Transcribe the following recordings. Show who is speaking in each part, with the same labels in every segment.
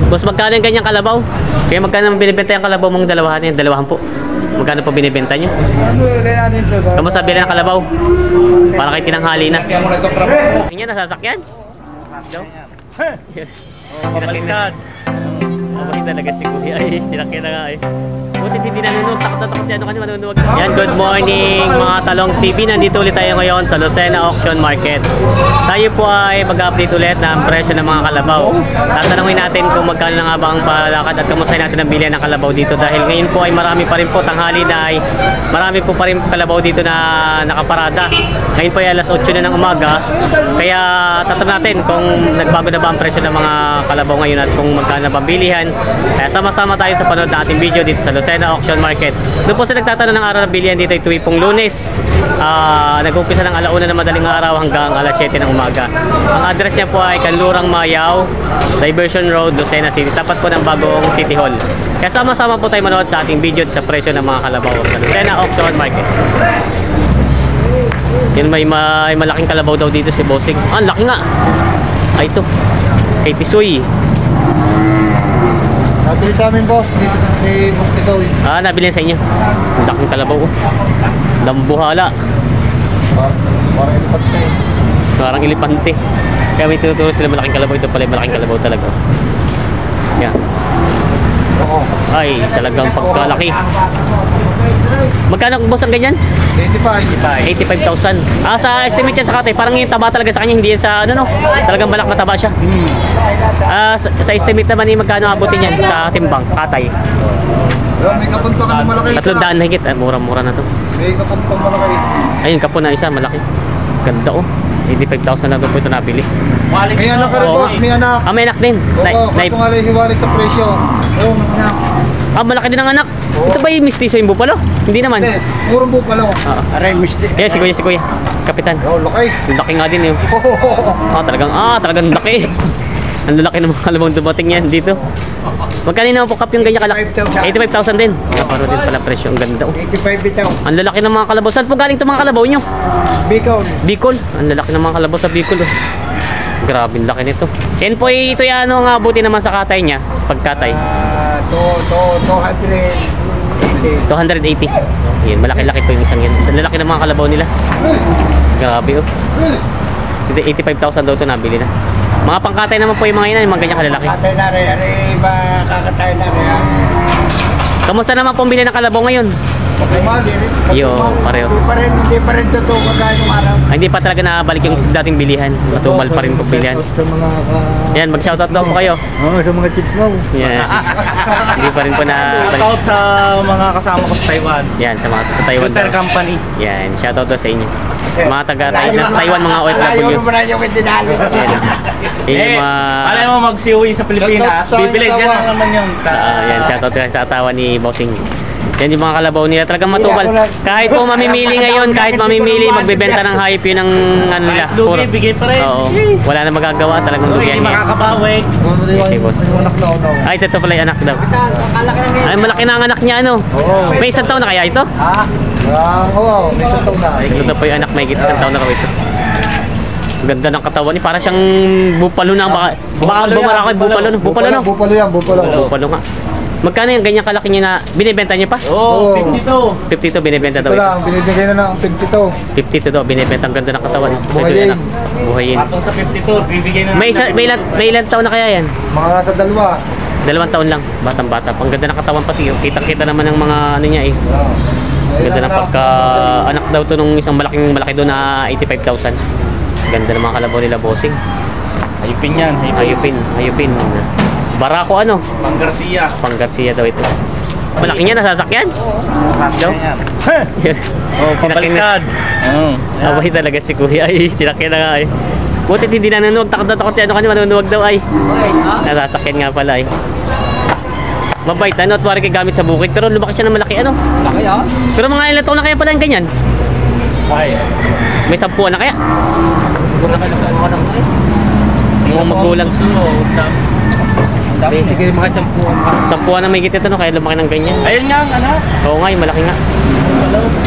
Speaker 1: Boss, magkano yung ganyang kalabaw? Kaya magkano binibenta yung kalabaw mong dalawahan? Yung dalawahan po. Magkano po binibenta nyo? Kamusta bilhin ng kalabaw? Para kay tinanghali na. Hindi niya nasasakyan?
Speaker 2: Kabaliktad.
Speaker 1: Mabait talaga si Kuya. Ay, sinakyan na nga eh. Buti hindi nanonood. Takot na takot si ano kanina manunuwag. Yan, good morning mga Talongs TV. Nandito ulit tayo ngayon sa Lucena Auction Market. Tayo po ay mag-update ulit ng presyo ng mga kalabaw. Tatanungin natin kung magkano na nga ba ang palakad at kamusta natin ang bilihan ng kalabaw dito. Dahil ngayon po ay marami pa rin po tanghali na ay marami po pa rin kalabaw dito na nakaparada. Ngayon po ay alas 8 na ng umaga. Kaya tatanungin natin kung nagbago na ba ang presyo ng mga kalabaw ngayon at kung magkano na ba bilihan. Kaya sama-sama tayo sa panood ng ating video dito sa Lucena Auction Market. Doon po sa nagtatanong ng araw na bilihan dito ay tuwing pong Lunes. Nag-umpisa ng alauna na madaling araw hanggang alas 7 ng umaga. Ang address niya po ay Kanlurang Mayaw, Diversion Road, Lucena City. Tapat po ng bagong City Hall. Kaya sama-sama po tayo manood sa ating video sa presyo ng mga kalabaw sa Lucena Auction Market. Yan, may malaking kalabaw daw dito si Bossing. Ah, laki nga. Ay, ito. Kay Tisoy.
Speaker 2: Nabili sa amin, boss. Dito ni Boss Tisoy.
Speaker 1: Ah, nabili sa inyo. Laking kalabaw. Lambuhala.
Speaker 2: Parang elefante.
Speaker 1: Parang elepante. Kaya may tinuturo sila malaking kalabaw. Ito pala yung malaking kalabaw talaga. Yan.
Speaker 2: Oo.
Speaker 1: Ay, talagang pagkalaki. Magkano boss ang ganyan? 85,000. Ah, sa estimate yan sa katay, parang yung taba talaga sa kanya, hindi yan sa ano no. Talagang balak na taba siya. Sa estimate naman yung magkano abutin yan sa timbang, katay.
Speaker 2: May kapon pa kami malaki isa.
Speaker 1: 300 higit. Mura-mura na to.
Speaker 2: May kapon pa malaki.
Speaker 1: Ayun, kapon na isa, malaki. Ganda oh. 85,000 na po ito nabili.
Speaker 2: May anak ka rin, boss. May anak.
Speaker 1: Ah, may anak din.
Speaker 2: Oo, kaso nga lang hiwalay sa presyo. Ayun, anak.
Speaker 1: Ah, malaki din ang anak. Ito ba yung mistiso yung bupalo? Hindi naman.
Speaker 2: Hindi, murong bupa lang.
Speaker 1: Aray, mistiso. Yeah, si Kuya. Kapitan.
Speaker 2: Oh, laki.
Speaker 1: Laki nga din yun. Talagang laki. Ang lalaki ng mga kalabang dumating yan dito. Magkano naman po kap yung ganyan kalaki? 85,000 din. Naparo din pala presyo. Ang ganda oh.
Speaker 2: 85 bitaw.
Speaker 1: Ang lalaki ng mga kalabaw. Saan po galing itong mga kalabaw nyo?
Speaker 2: Bicol.
Speaker 1: Ang lalaki ng mga kalabaw sa Bicol oh. Grabe, ang laki nito. Yan po ito yung ano nga buti naman sa katay niya. Sa pagkatay. 280. Yan, malaki-laki po yung isang yan. Ang lalaki ng mga kalabaw nila. Grabe oh. 85,000 daw ito nabili na. Mga pangkatay naman po yung mga yan, yung mga ganyang kalalaki.
Speaker 2: Kakatay na rin, iba kakatay na rin.
Speaker 1: Kamusta naman po ang bili ng kalabaw ngayon? Yo, pareho.
Speaker 2: Hindi pa rin totoo kagaya ng araw.
Speaker 1: Ay, hindi pa talaga nakabalik yung dating bilihan. Matumal pa rin po bilihan. Yan, mag-shoutout daw po kayo.
Speaker 2: Oo, sa mga chicks mo.
Speaker 1: Yan. Hindi pa rin po na...
Speaker 3: Shoutout sa mga kasama ko sa Taiwan.
Speaker 1: Yan, sa Taiwan
Speaker 3: Super
Speaker 1: daw.
Speaker 3: Company.
Speaker 1: Yan, shoutout daw sa inyo. Mga taga Taiwan, mga OFW.
Speaker 2: Ayaw mo na yung dinali.
Speaker 1: Yan yung mga...
Speaker 3: Alam mo mag-siwi sa Pilipinas, bibili. Yan lang naman yun.
Speaker 1: Yan, shoutout sa asawa ni Bossing. Yan yung mga kalabaw nila. Talagang matubal. Kahit po mamimili ngayon, magbebenta ng hayop yun ng ano nila.
Speaker 3: Kahit lugi, bigay pa rin.
Speaker 1: Oo. Wala na magagawa. Talagang lugi yan.
Speaker 3: Makakabawi.
Speaker 1: Okay, boss. Ay, ito pala yung anak daw. Ay, malaki na ang anak niya, ano? May isang taon na kaya ito?
Speaker 2: Oo, may isang taon na.
Speaker 1: Ito po yung anak, may isang taon na raw ito. Ganda ng katawan ni, para siyang bupalo na. Baka bumarako yung bupalo.
Speaker 2: Bupalo yan.
Speaker 1: Bupalo nga. Magkano yung ganyan kalaki niya na binibenta niya pa?
Speaker 3: Oo, 52.
Speaker 1: 52 binibenta daw
Speaker 2: Ito
Speaker 1: ito.
Speaker 2: lang, binibigay na ng 52.
Speaker 1: 52 daw binibenta, ang ganda ng katawan.
Speaker 2: Buhayin.
Speaker 1: Buhayin.
Speaker 3: Patong sa 52, bibigay na.
Speaker 1: May ilan taon na kaya yan?
Speaker 2: Mga nasa dalawa.
Speaker 1: 2 taon lang, batang-bata. Ang ganda ng katawan pati. Kitang-kita naman ng mga ano niya eh. Ganda ng pagka-anak daw to nung isang malaki doon na 85,000. Ganda ng mga kalabaw nila, Bossing.
Speaker 3: Hayupin yan.
Speaker 1: Hayupin. Barako ano? Pang Garcia daw ito. Malaki niya nasasakyan?
Speaker 3: Daw? Oh, kabaliktad.
Speaker 1: Abay talaga si Kuya. Ay, sinakyan na nga eh. Butit hindi nanonood. Takot na takot si ano kanina. Manunuwag daw ay. Nasasakyan nga pala eh. Mabait ano. At wari kay gamit sa bukid. Pero lumaki siya ng malaki ano.
Speaker 3: Laki ah.
Speaker 1: Pero mga ilang taon na kaya pala yung ganyan?
Speaker 3: Ay.
Speaker 1: May 10 na kaya? Mga magulang.
Speaker 3: Basically, mga sampuan.
Speaker 1: Sampuan na may git ito, no? Kaya lumaki ng ganyan.
Speaker 3: Ayun nga, ano?
Speaker 1: Oo nga, yung malaki nga.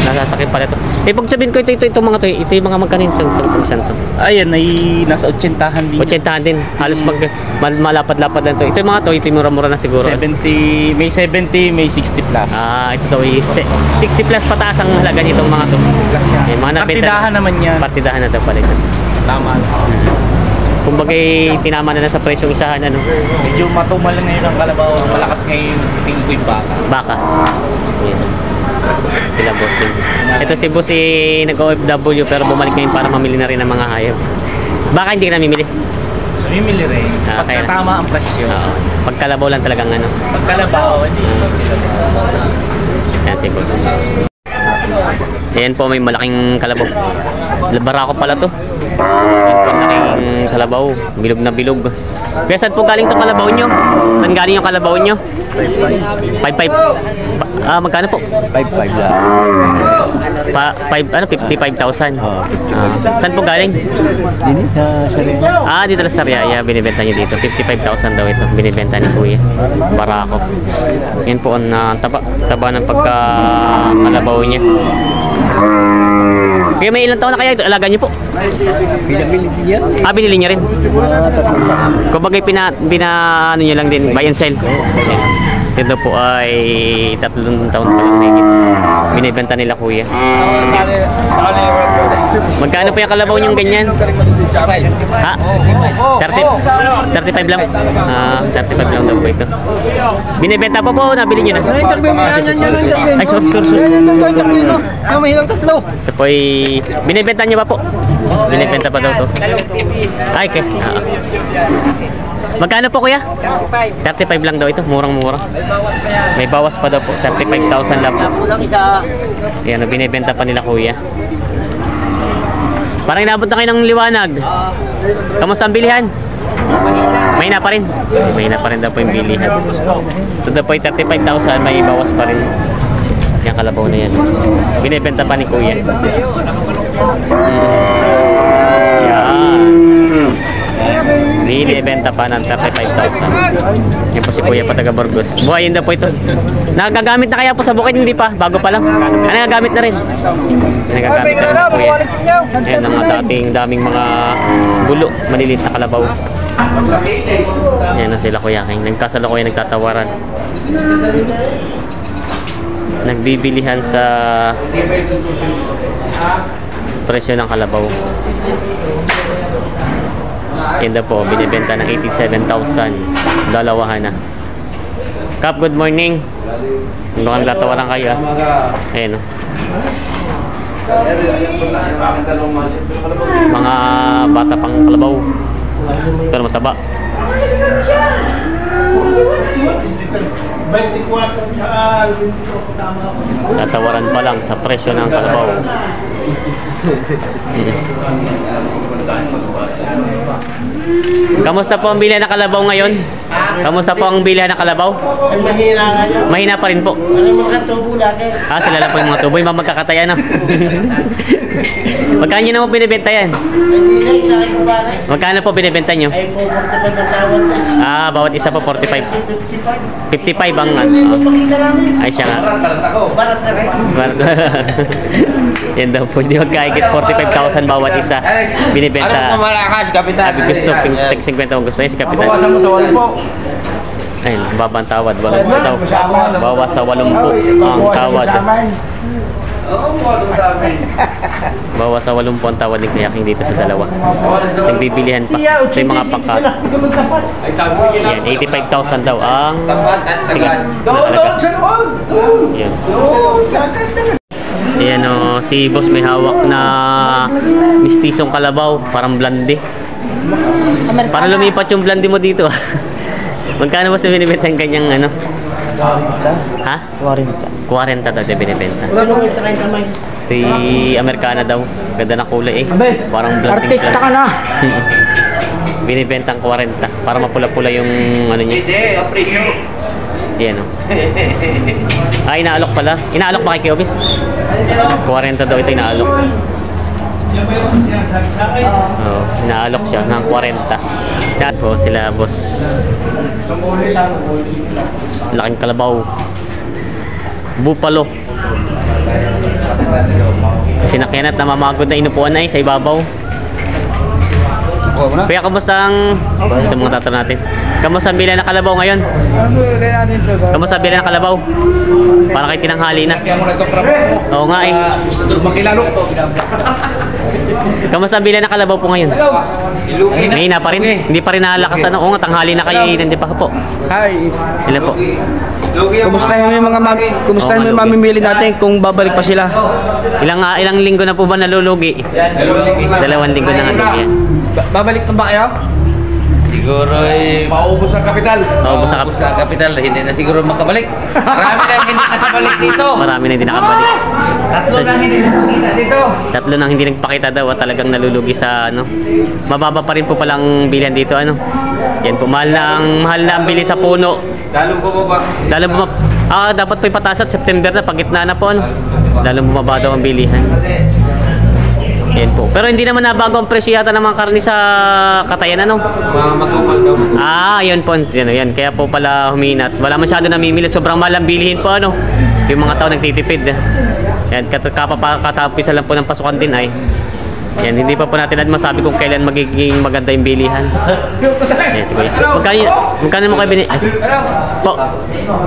Speaker 1: Nasasakit pala ito. Eh, pag sabihin ko itong mga to, ito yung mga magkano itong isang to.
Speaker 3: Ayun, ay nasa 80-han din.
Speaker 1: 80 din. Halos malapad-lapad lang to. Ito yung mga to, ito yung mura-mura na siguro.
Speaker 3: 70, may 70, may 60 plus.
Speaker 1: Ah, ito is 60 plus pataas ang halaga nitong mga to.
Speaker 3: Plus yan.
Speaker 1: Eh, mga nabenta
Speaker 3: Partidahan
Speaker 1: na.
Speaker 3: Partidahan naman yan.
Speaker 1: Partidahan na daw pala ito.
Speaker 3: Tama.
Speaker 1: Kumbaga tinama na sa presyong isahan, ano?
Speaker 3: Medyo matumal ngayon ang kalabaw. Malakas ngayon, mas tingin ko yung baka.
Speaker 1: Baka. Yan. Sila bossing. Ito si boss nag-OFW pero bumalik ngayon para mamili na rin ng mga hayop. Baka hindi ka namimili.
Speaker 3: Namimili rin.
Speaker 1: Ah, kaya-
Speaker 3: Pagkatama ang presyo.
Speaker 1: Oo. Pagkalabaw lang talagang ano.
Speaker 3: Pagkalabaw, hindi.
Speaker 1: Yan si boss. Ayan po, may malaking kalabaw. Barako pala to. Ayan po, malaking kalabaw. Bilog na bilog. Kaya saan po galing itong kalabaw nyo? Saan galing yung kalabaw nyo? 5.5. Magkano po?
Speaker 3: 5-5 lang.
Speaker 1: 55,000. Saan po galing?
Speaker 3: Dini sa Sariaya.
Speaker 1: Dito sa Sariaya, binibenta niyo dito. 55,000 daw ito, binibenta ni Kuya. Barako. Yan po ang taba ng pagkakalabaw niya. Kaya may ilang taon na kaya ito? Alaga niyo po?
Speaker 3: Pinabili niya.
Speaker 1: Binili niya rin. Kumbaga ano niyo lang din, buy and sell. Yan. Ito po ay 3 taon pa lang higit. Binibenta nila Kuya. Magkano po yung kalabaw niyong ganyan? 35 lang. 35 lang daw po ito. Binibenta po po, nabili niyo na. Ay, sorry. Ito po ay binibenta niyo ba po? Binibenta pa daw to. Ay, okay. Magkano po Kuya? 35 lang daw ito, murang-mura. May bawas pa daw po, 35,000 lang po. Yan, binibenta pa nila Kuya. Parang inabot na kayo ng liwanag. Kamusta ang bilihan? Mahina pa rin. Mahina pa rin daw po yung bilihan. Ito daw po ay 35,000, may bawas pa rin. Yung kalabaw na yan. Binibenta pa ni Kuya. Yan. Binibenta pa ng 35,000. Yan po si Kuya pa taga Burgos. Buhayin daw po ito. Nagagamit na kaya po sa bukid? Hindi pa. Bago pa lang. Nagagamit na rin. Nagagamit na rin ng Kuya. Ayan ang daming mga bulo. Maliliit na kalabaw. Yan na sila Kuya King. Nagkasalo Kuya nagtatawaran. Nagbibilihan sa presyo ng kalabaw. Yan daw po, binibenta ng 87,000. Dalawahan na. Kap, good morning. Hanggang tatawaran kayo Ayan mga bata pang kalabaw. Pero mataba. Tatawaran pa lang sa presyo ng kalabaw. Kamusta po ang bilihan ng kalabaw ngayon? Kamusta po ang bilihan ng kalabaw?
Speaker 4: Mahina nga yun.
Speaker 1: Mahina pa rin po.
Speaker 4: Ano mga tubo natin?
Speaker 1: Sila lang po yung mga tubo. Yung mga magkakatayan na. Magkano nyo naman binibenta yan?
Speaker 4: Hindi na isa kayo ba na?
Speaker 1: Magkano po binibenta nyo?
Speaker 4: Ay po, magkakad na tawad.
Speaker 1: Bawat isa po 45. 55 ang
Speaker 4: Pakita namin.
Speaker 1: ay siya nga.
Speaker 4: Barat na rin.
Speaker 1: Yan daw po. Hindi magkaigit 45,000 bawat isa. Binibenta.
Speaker 3: Malakas, kapitan?
Speaker 1: Sabi gusto, 50 ang gusto niya si Kapitan. Ayun, babang tawad. Bawas sa 80 ang tawad. Bawas sa 80 ang tawad ni Kuya King dito sa dalawa. Nagbibilihan pa. Ito yung mga pangkat. Yan, 85,000 daw ang tigas na halaga. Yan. Ayan si boss may hawak na mistisong kalabaw. Parang blondie. Parang lumipat yung blondie mo dito. Magkano ba sa binibenta yung kanyang ano? 40 daw binibenta. Si Americana daw. Ganda na kulay Parang blondie.
Speaker 4: Artista ka na.
Speaker 1: Binibenta ang 40. Para mapula-pula yung ano niya.
Speaker 3: Hindi, appreciate.
Speaker 1: Yan inaalok pala. Inaalok ba kay Kiobis? 40 daw ito inaalok. Inaalok siya ng 40. Yan po sila boss. Laking kalabaw. Bupalo. Sinakyan at namamagod na inupuan ay sa ibabaw. Kaya kamusta ang ito mga tatanong natin. Kamusta ang bilan ng kalabaw ngayon? Kamusta ang bilan ng kalabaw? Para kay tinanghali na. Oo nga eh. Kamusta ang bilan ng kalabaw po ngayon? May na pa rin. Hindi pa rin nalakas ano. Oo nga, tanghali na kayo. Hindi pa po.
Speaker 5: Hi.
Speaker 1: Ilan po?
Speaker 5: Kumustahin mo yung mga mamimili natin kung babalik pa sila?
Speaker 1: Ilang linggo na po ba nalulugi? 2 linggo na nga lugi yan.
Speaker 5: Babalik na ba kayo?
Speaker 3: Siguro ay maubos ang kapital.
Speaker 1: Maubos ang
Speaker 3: kapital. Hindi na siguro makabalik. Marami na hindi nakabalik dito.
Speaker 1: Marami na hindi nakabalik.
Speaker 3: Tatlo na hindi nakikita dito.
Speaker 1: 3 nang hindi nagpakita daw at talagang nalulugi sa ano. Mababa pa rin po palang bilihan dito ano. Yan po, mahal na ang bili sa puno.
Speaker 3: Lalong bumaba.
Speaker 1: Dapat po ipataas at September na, pagitna na po ano. Lalong bumaba daw ang bilihan. Yan po. Pero hindi naman nabago ang presyo yata ng mga karne sa Katayan ano.
Speaker 3: Magkupal daw.
Speaker 1: Yun po. Yan. Kaya po pala huminat. Wala masyado namimili. Sobrang mahal ang bilihin po ano. Yung mga tao nagtitipid. Yan. Katapisa lang po ng pasukan din ay. Yan. Hindi pa po natin masabi kung kailan magiging maganda yung bilihan. Yan si Kuya. Magkano mo kayo binili? Po.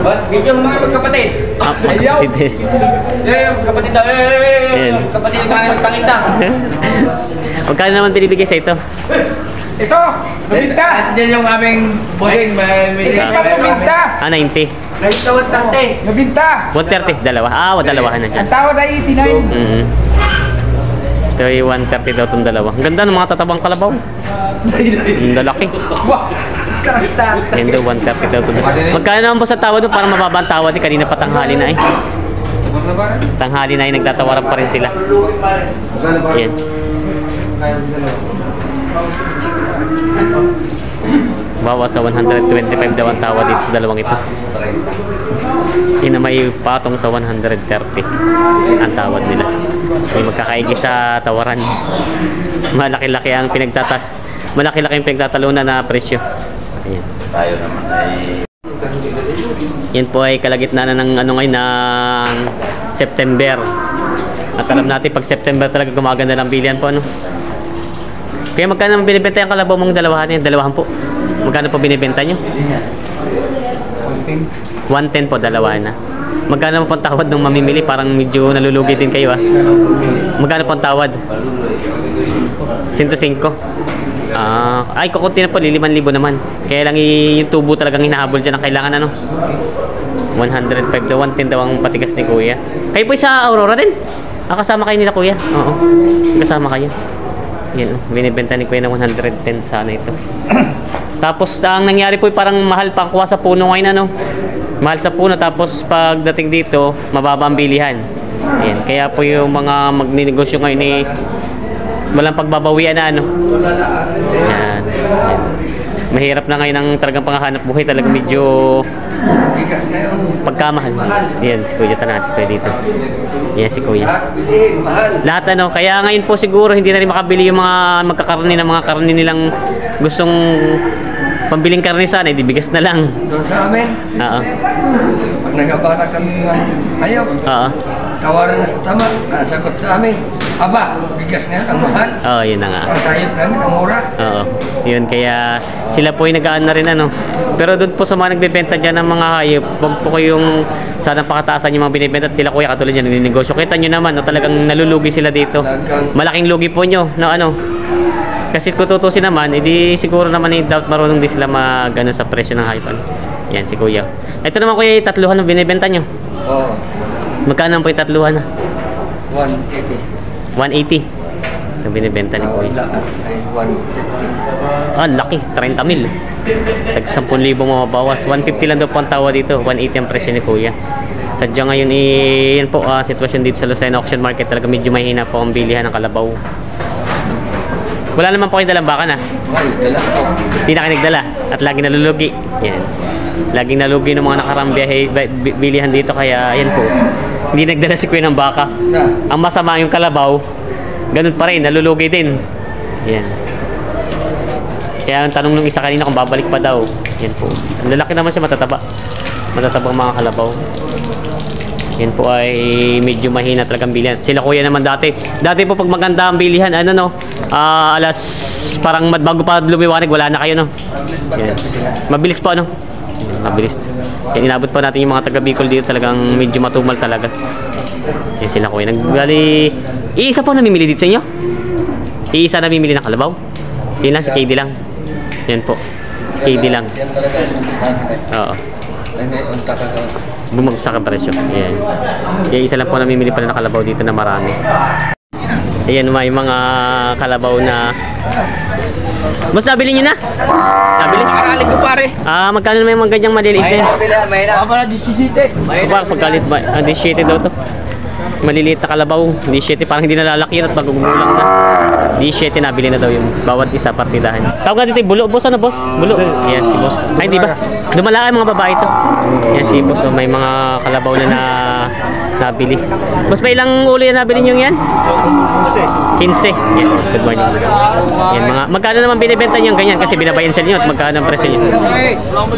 Speaker 3: Bas, bigyan mo mga magkapatid.
Speaker 1: Magkapatid.
Speaker 3: Kapatid daw.
Speaker 1: Yan.
Speaker 3: Kapatid ka ng pangita.
Speaker 1: Magkano naman binibigay sa ito?
Speaker 5: Ito! Nabinta!
Speaker 3: Yan yung aming bossing.
Speaker 5: Ito pa nabinta!
Speaker 1: 90.
Speaker 4: Nagtawad tarte.
Speaker 5: Nabinta!
Speaker 1: 130. Dalawa. Dalawahan na siya.
Speaker 5: Ang tawad ay 89.
Speaker 1: Ito ay 130 daw itong dalawa. Ang ganda ng mga tatabang kalabaw. Ang lalaki. Yan daw, 130 daw itong dalawa. Magkano naman po sa tawad mo para mababa ang tawad? Kanina pa tanghali na eh. Tanghali na eh, nagtatawaran pa rin sila. Yan. Bawa sa 125 daw ang tawad dito sa dalawang ito. Yun na may patong sa 130 ang tawad nila. May magkakaigi sa tawaran. Malaki-laki ang pinagtatalunan na presyo. Ayan.
Speaker 3: Tayo naman ay...
Speaker 1: Yan po ay kalagitnaan na ng ano ngayon ng September. At alam natin pag September talaga gumaganda ng bilihan po ano. Kaya magkano naman binibenta yung kalabaw mong dalawahan yan? Dalawahan po. Magkano po binibenta nyo? 110 po, dalawahan na. Magkano po ang tawad ng mamimili? Parang medyo nalulugi din kayo ah. Magkano po ang tawad? 105. Ay, kukunti na po, 5,000 naman. Kaya lang yung tubo talagang hinahabol dyan ang kailangan ano. 105 daw, 110 daw ang patigas ni Kuya. Kayo po sa Aurora din? Kasama kayo nila Kuya? Oo, kasama kayo. Yan, binibenta ni Kuya ng 110 sana ito. Tapos ang nangyari po parang mahal pang kuha sa puno ngayon ano. Mahal sa puno tapos pagdating dito mababa ang bilihan. Ayan, kaya po yung mga magninegosyo ngayon ni walang pagbabawian na ano. Ayan. Ayan. Mahirap na ngayon ang talagang panghahanap buhay, talagang medyo pagkamahal. Ayan si Kuya si Kuya dito. Ayan si Kuya. Lahat ano, kaya ngayon po siguro hindi na rin makabili yung mga magkakarni ng mga karni nilang gustong pambiling karne sana, di bigas na lang.
Speaker 6: Doon sa amin,
Speaker 1: Oo.
Speaker 6: pag nagabara kami ng hayop,
Speaker 1: Oo.
Speaker 6: tawaran na sa tama, nasagot sa amin, aba, bigas na yan, ang mahal.
Speaker 1: Oo, yun na nga.
Speaker 6: Sa hayop namin, ang mura.
Speaker 1: Oo. Yun, kaya sila po ay nag-aan na rin ano. Pero doon po sa mga nagbebenta dyan ng mga hayop, wag po kayong sana pakataasan yung mga binibenta at sila Kuya katulad yan, nagninegosyo. Kita nyo naman, no, talagang nalulugi sila dito. Malaking lugi po nyo, no ano. Kasi kung tutusin naman, edi siguro naman doubt marunong din sila mag-ano sa presyo ng hayop. Yan si Kuya. Ito naman Kuya, yung tatluhan na binibenta nyo.
Speaker 6: Oo,
Speaker 1: Magkano po yung tatluhan na?
Speaker 6: 180.
Speaker 1: 180. Yung binibenta ni Kuya.
Speaker 6: Lahat ay 150.
Speaker 1: Laki, 30,000. Tag 10,000 mababawas. 150 lang daw po ang tawa dito. 180 ang presyo ni Kuya. Sadya ngayon yan po sitwasyon dito sa Lucena Auction Market. Talaga medyo mahina po ang bilihan ng kalabaw. Wala naman po kayo dalang baka na.
Speaker 6: Ay, dala ko.
Speaker 1: Hindi na kayo nagdala. At lagi nalulugi. Yan. Laging nalugi ng mga nakarang bilihan dito. Kaya yan po. Hindi nagdala si Kuya ng baka. Ang masama yung kalabaw. Ganun pa rin. Nalulugi din. Yan. Kaya ang tanong nung isa kanina kung babalik pa daw. Yan po. Ang lalaki naman siya, matataba. Matatabang mga kalabaw. Yan po ay medyo mahina talagang bilihan. Sila kuya naman dati. Dati po pag maganda ang bilihan, ano no, alas parang bago pa lumiwanag, wala na kayo no. Yan. Mabilis po ano. Mabilis. Yan, inabot pa natin yung mga taga Bicol dito, talagang medyo matumal talaga. Yan sila kuya. Nagbali, iisa po namimili dito sa inyo? Iisa namimili ng kalabaw? Yan lang, si KD lang. Yan po. Si KD lang.
Speaker 6: Yan talaga.
Speaker 1: Oo.
Speaker 6: Unta ka ka.
Speaker 1: Bumagsak ang presyo. Ayan. Kaya isa lang po namimili pala ng kalabaw dito na marami. Ayan, may mga kalabaw na... Mas nabili nyo na? Nabili?
Speaker 5: Nakalig ko pare.
Speaker 1: Magkano naman yung mga ganyang maliliit na yun?
Speaker 5: May na. Para 17.
Speaker 1: Pagkalit ba? 17 daw to. Maliliit na kalabaw. 17, parang hindi nalalaki at magugumulang na. 17 nabili na daw yung bawat isa partidahan. Tawag nga dito yung bulo. Boss, ano boss? Bulo. Yan si boss. Ay, di ba? Dumalaki mga babae to. Yan si boss. May mga kalabaw na nabili. Boss, may ilang ulo yan nabili nyo yan? 15. Yan boss, good morning. Yan mga, magkano naman binibenta nyo ganyan? Kasi binabayan sa inyo at magkano ang presyo nyo?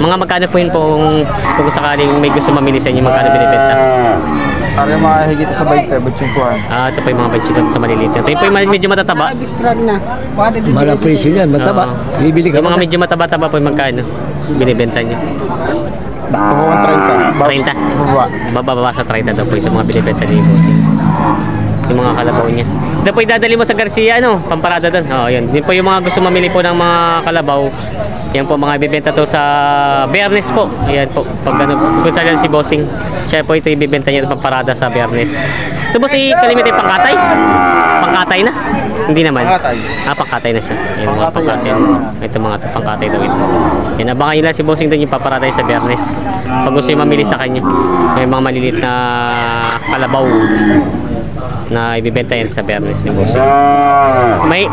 Speaker 1: Mga magkano po yun kung sakaling may gusto mamili sa inyo, magkano binibenta?
Speaker 2: Para mga higit sa 20, 25.
Speaker 1: Ito po yung mga banchikot na maliliit. Ito yung medyo matataba.
Speaker 6: Malang presyo yan, mataba. Bibili ka
Speaker 1: Yung mga medyo mataba-taba po yung magkano binibenta nyo?
Speaker 2: Pagkuhan 30.
Speaker 1: 30? Bababa sa 30 daw po ito mga binibenta ni Bossing. Yung mga kalabaw niya. Ito po idadali mo sa Garcia, ano? Pamparada doon. Yun. Yun po yung mga gusto mamili po ng mga kalabaw. Yan po mga ibibenta to sa Biyernes po. Ayan po. Pag ano, kung saan si Bossing, siya po ito ibibenta niya pamparada sa Biyernes. Ito po si Kalimite pangkatay? Pangkatay na? Hindi naman.
Speaker 2: Pangkatay.
Speaker 1: Pangkatay na siya. Yan mga pangkatay. Ito mga pangkatay daw ito. Yan, abangan nyo lang si Bossing doon yung paparatay sa Biyernes. Pag gusto yung mamili sa kanya. May mga maliliit na kalabaw na ibibenta yan sa Biyernes ni Bossing.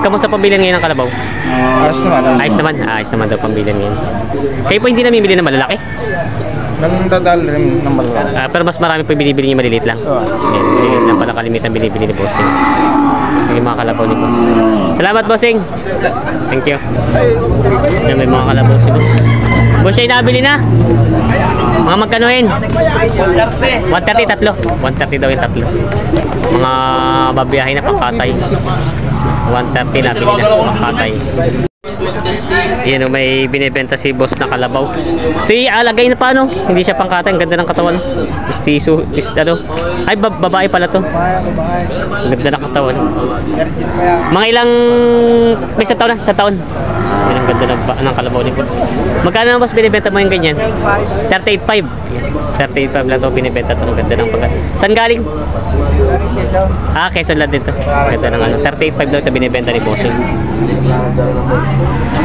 Speaker 1: Kamusta pambilihan ngayon ng kalabaw?
Speaker 2: Ayos naman.
Speaker 1: Ayos naman. Ayos naman daw pambilihan ngayon. Kayo po hindi namimili ng malalaki?
Speaker 2: Nandadal rin ng malalaki.
Speaker 1: Pero mas marami po yung binibili niya maliliit lang. Yan, maliliit lang pala kalimitan binibili ni Bossing. Yung mga kalabaw ni Boss. Salamat Bossing. Thank you. Yan, may mga kalabaw si Boss. Boss, siya nabili na. Mga magkanuhin? 130 tatlo. 130 daw yung tatlo. Mga babiyahin na pangkatay. 130 nabili na pangkatay. Yan o, may binibenta si boss na kalabaw. Ito yung alagay na paano? Hindi siya pangkatay. Ang ganda ng katawan. Mistiso. Ay, babae pala to. Ang ganda ng katawan. Mga ilang... May isang taon na? Isang taon. Yan ang ganda ng kalabaw ni boss. Magkano naman boss binibenta mo yung ganyan? 38.5. 38.5 lang ito binibenta ito. Ang ganda ng pagkat. Saan galing? Quezon lang dito. Ganda ng ano. 38.5 daw ito binibenta ni boss.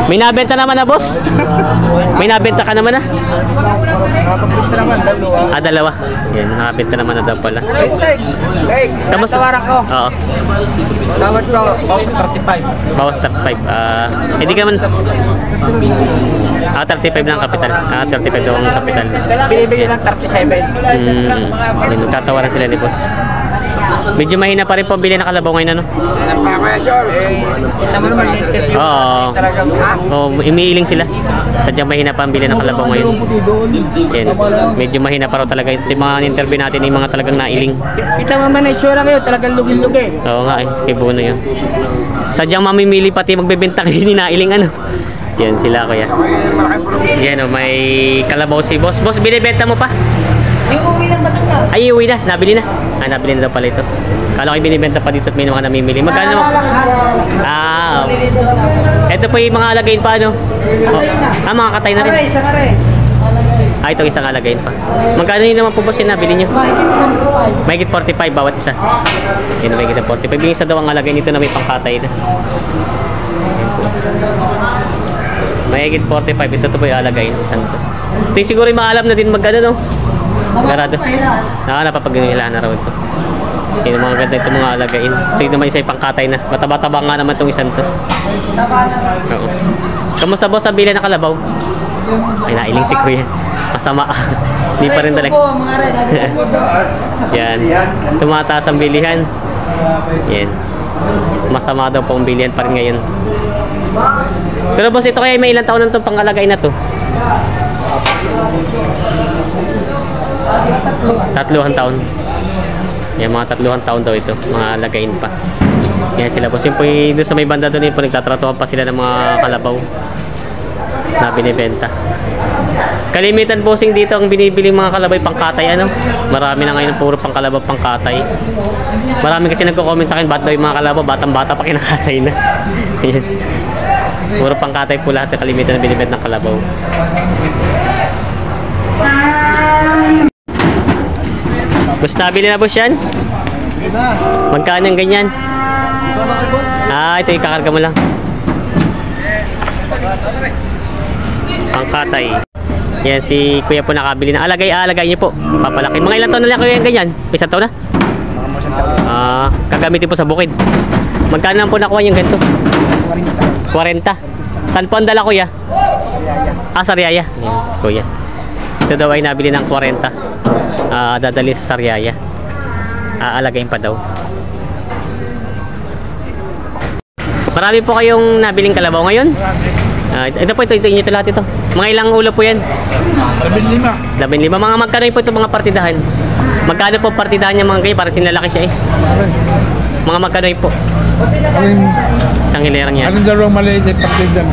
Speaker 1: May nabenta naman na boss? May nabenta ka naman na?
Speaker 2: Nakapagpunta naman, dalawa.
Speaker 1: Dalawa. Yan, nakabenta naman na daw pala. Kamusta?
Speaker 2: Tawaran ko.
Speaker 1: Oo.
Speaker 2: Tawad ko, bawas sa 35.
Speaker 1: Bawas 35. Hindi ka man... 35 lang ang kapital. 35 daw ang kapital.
Speaker 2: Binibigyan ng 37.
Speaker 1: Nagtatawaran sila ni boss. Medyo mahina pa rin po ang bili ng kalabaw ngayon, ano?
Speaker 2: Kita mo naman yung interview.
Speaker 1: Oo, umiiling sila. Sadyang mahina pa ang bili ng kalabaw ngayon. Yan. Medyo mahina pa rin talaga. Yung mga interview natin, yung mga talagang nailing.
Speaker 2: Kita mo naman na itsura kayo, talagang lugin-lugi.
Speaker 1: Oo nga, kay Bono yun. Sadyang mamimili pati magbebenta kayo ni nailing, ano? Yan sila kuya. Yan o, may kalabaw si boss. Boss, binibenta mo pa?
Speaker 2: Yung uwi ng Batangas.
Speaker 1: Ay, uwi na. Nabili na. Nabili na daw pala ito. Kala ko binibenta pa dito at may mga namimili. Magkano naman? Ito po yung mga alagayin pa, ano? Mga katay na rin.
Speaker 2: Isa ka rin.
Speaker 1: Itong isang alagayin pa. Magkano yun naman po boss yung nabili nyo? Mahigit 45 bawat isa. Yan, mahigit 45. Yung isa daw ang alagayin nito na may pangkatay na. Mahigit 45. Ito po yung alagayin. Isang to. Ito yung siguro yung maalam na din mag-ano, no? Garado. Napapaginilaan na raw ito. Yan, mga ganda ito mga alagayin. Ito yung naman isa yung pangkatay na. Mataba-taba nga naman itong isang to. Oo. Kamusta boss ang bili ng kalabaw? Ay, nailing si kuya. Masama. Hindi pa rin talaga. Yan. Tumataas ang bilihan. Yan. Masama daw po ang bilihan pa rin ngayon. Pero boss, ito kaya may ilang taon na itong pangalagay na to? 3 taon. Yan, mga 3 taon daw ito. Mga lagayin pa. Yan sila boss. Yung po doon sa may banda doon po, nagtatratuhan pa sila ng mga kalabaw na binibenta. Kalimitan bossing dito ang binibili mga kalabay pangkatay, ano? Marami na ngayon puro pangkalabaw pangkatay. Marami kasi nagko-comment sa akin, ba't daw yung mga kalabaw batang-bata pa kinakatay na. Ayan. Puro pangkatay po lahat ng kalimitan na binibenta ng kalabaw. Boss, nabili na boss yan? Magkano yung ganyan? Ah, ito yung kakarga mo lang. Pangkatay. Yan, si kuya po nakabili na. Alagay niyo po. Papalaki. Mga ilang taon na lang kuya yung ganyan? Isang taon na? Gagamitin po sa bukid. Magkano lang po nakuha yung ganito? 40. Saan po ang dala kuya? Sariaya. Yan, si kuya. Ito daw ay nabili ng 40. Dadali sa Sariaya. Aalagayin pa daw. Marami po kayong nabiling kalabaw ngayon? Ito po, ito lahat ito. Mga ilang ulo po yan? 15. 15. Mga magkano po ito mga partidahan? Magkano po partidahan niya mga kayo? Para sinlalaki siya eh. Mga magkano po? Isang hilerang yan.
Speaker 7: Anong dalawang maliit ay partidan?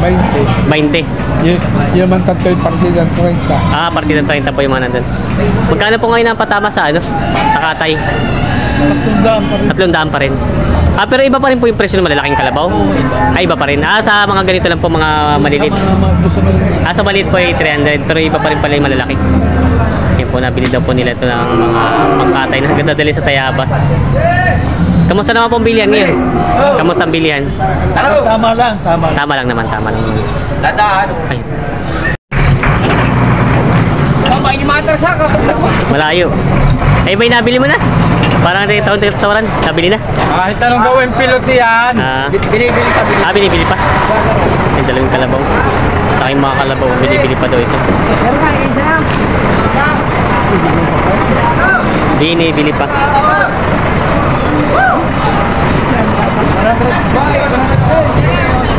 Speaker 7: 20.
Speaker 1: 20.
Speaker 7: Yung man tatlo yung partidan 30.
Speaker 1: Partidan 30 po yung mga nandun. Magkano po ngayon ang patama sa ano? Sa katay?
Speaker 7: 300
Speaker 1: pa rin. Pero iba pa rin po yung presyo ng malalaking kalabaw? Iba pa rin. Sa mga ganito lang po, mga malilit. Sa maliit po ay 300, pero iba pa rin pala yung malalaki. Yan po, nabili daw po nila ito ng mga pangkatay na nagdadali sa Tayabas. Kamusta naman po ang bilihan ngayon? Kamusta ang bilihan?
Speaker 7: Tama lang.
Speaker 1: Tama lang naman.
Speaker 4: Dadaan.
Speaker 1: Ay. Malayo. Ba'y nabili mo na? Parang taon-taon nabili na.
Speaker 5: Kahit anong gawin, pilot yan. Binibili pa.
Speaker 1: Binibili pa. Yung dalawang kalabaw. Taking mga kalabaw, binibili pa daw ito. Binibili pa.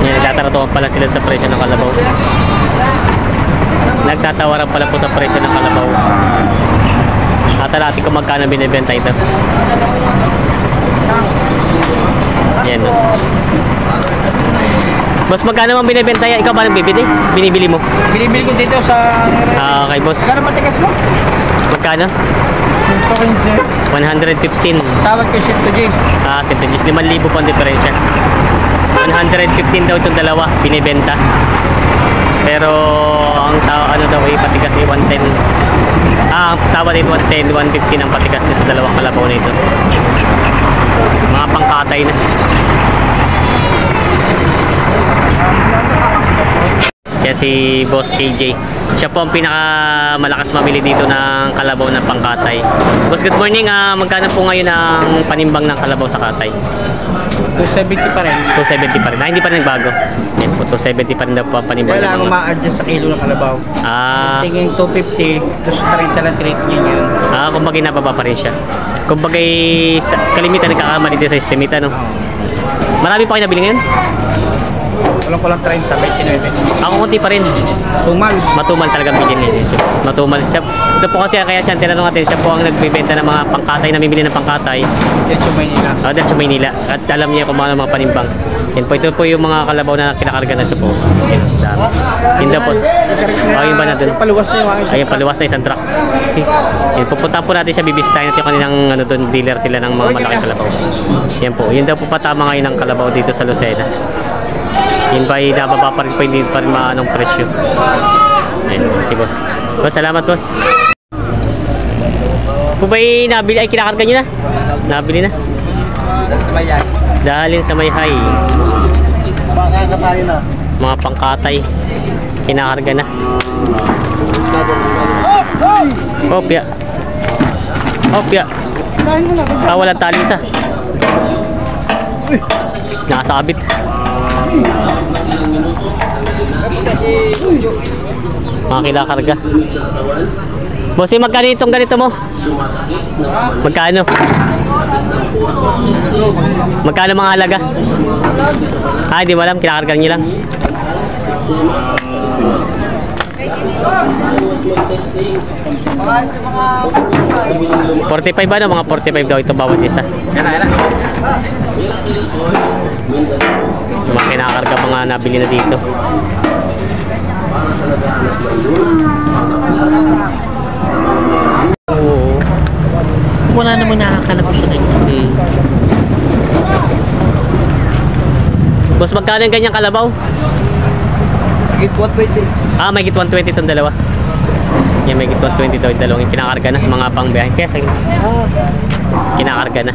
Speaker 1: Yan, nagtataratuhan pala sila sa presyo ng kalabaw. Nagtatawaran pala po sa presyo ng kalabaw. Natin kung magkano binibenta ito. Yan no. Boss, magkano mang binibenta yan? Ikaw ba nagbibili? Binibili mo?
Speaker 5: Binibili ko dito sa...
Speaker 1: Okay boss.
Speaker 5: Magkano matikas mo?
Speaker 1: Magkano? 115.
Speaker 5: Tawag ko St. James.
Speaker 1: St. James. 5,000 po ang diferensya. 115 daw itong dalawa binibenta. Pero ang ano daw ay patigas ay 110. Ang tawad ay 110, 115 ang patigas niya sa dalawang kalabaw na ito. Mga pangkatay na. Yan si Boss KJ. Siya po ang pinakamalakas mamili dito ng kalabaw ng pangkatay. Boss, good morning. Magkano po ngayon ang panimbang ng kalabaw sa katay?
Speaker 5: 270 pa rin.
Speaker 1: 270 pa rin. Hindi pa rin nagbago. Yan po, 270 pa rin daw po ang panimbang.
Speaker 5: Kailangan mo ma-adjust sa kilo ng kalabaw. Tingin 250, 230 lang treat niya yun.
Speaker 1: Kumbaga nababa pa rin siya. Kumbaga kalimitan nagkakamali din sa estimate, no? Marami pa kayo nabili ngayon?
Speaker 5: Walang 30, 29.
Speaker 1: Ako konti pa rin. Matumal talaga bilhin ngayon. Matumal siya. Ito po kasi kaya siya tinanong natin, siya po ang nagbibenta ng mga pangkatay, namimili ng pangkatay.
Speaker 5: Dahil sa Maynila.
Speaker 1: Dahil sa Maynila. At alam niya kung mga panimbang. Yan po, ito po yung mga kalabaw na kinakarga na ito po. Yan, dami. Yan daw po. Yung ba natin?
Speaker 5: Paluwas na yung aking.
Speaker 1: Ayan, paluwas na isang truck. Yan, pupunta po natin siya, bibisitahin natin yung kanilang dealer sila ng mga malaking kalabaw. Yan po. Yan daw po patama ngayon ng kalabaw dito sa Lucena. Yun ba ay nababa pa rin po, hindi pa rin maanong presyo. Ayun, si boss. Boss, salamat boss. Kung ba'y nabili, ay kinakarga nyo na? Nabili na? Dalhin sa may high. Mga pangkatay. Kinakarga na. Opya. Opya. Walang tali isa. Nakasabit. Mga kinakarga. Bossy, magkano itong ganito mo? Magkano? Magkano mga halaga? Hindi mo alam, kinakarga niyo lang. $45 ba? Mga $45 daw ito bawat isa. Mga kinakarga mga nabili na dito. Oo.
Speaker 4: Wala namang nakakalap sa kanya.
Speaker 1: Boss, magkano yung ganyang kalabaw?
Speaker 7: Git 120.
Speaker 1: Ah, may git 120 itong dalawa. Yan, may git 120 daw yung dalawang yung kinakarga na. Mga pang biyahe. Kaya sa kinakarga na.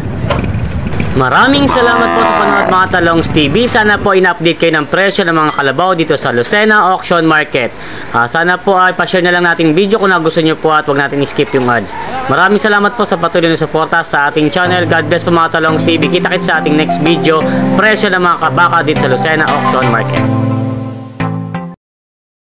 Speaker 1: Maraming salamat po sa panonood mga Talongs TV. Sana po in-update kayo ng presyo ng mga kalabaw dito sa Lucena Auction Market. Sana po ay pa-share na lang nating video kung nagustuhan nyo po at huwag natin i-skip yung ads. Maraming salamat po sa patuloy na suporta sa ating channel. God bless po mga Talongs TV. Kita-kits sa ating next video. Presyo ng mga kabaka dito sa Lucena Auction Market.